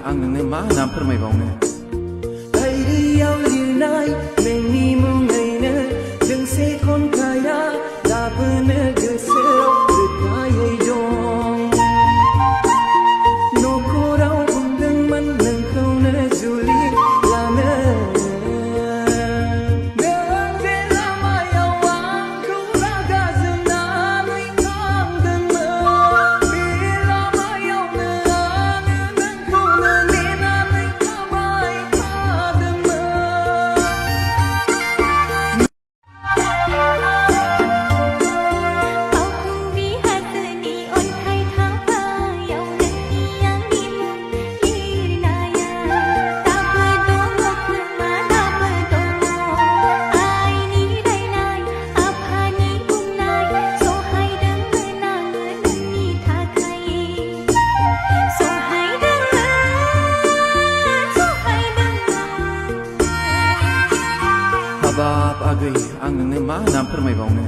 आं नोंनो मा नाम फोरमायबावनो डायरियाव लिरनाय नोंनि मुङैनो दोंसे खन्थाइया दाबोनो गोसोआव रोखायै दं। नखराव बुंदोंमोन नोंखौनो जुलि लानो, नों बे लामायाव आंखौ रागा जोंनानै थांदोंमोन। बे लामायावनो आङो नोंखौनो नेनानै थाबाय थादोंमोन। बावखुंग्रि हाजोनि अन्थाइ थाफायाव नोंनि आंनि मुं लिरनाया दाबो दङ खोमा दाबो दङ। आइनि रायनाय आफानि बुंनाय सहायदोंमोन आङो नोंनि थाखाय, सहायदोंमोन। हाबाब आगै आं नोंनो मा नाम फोरमायबावनो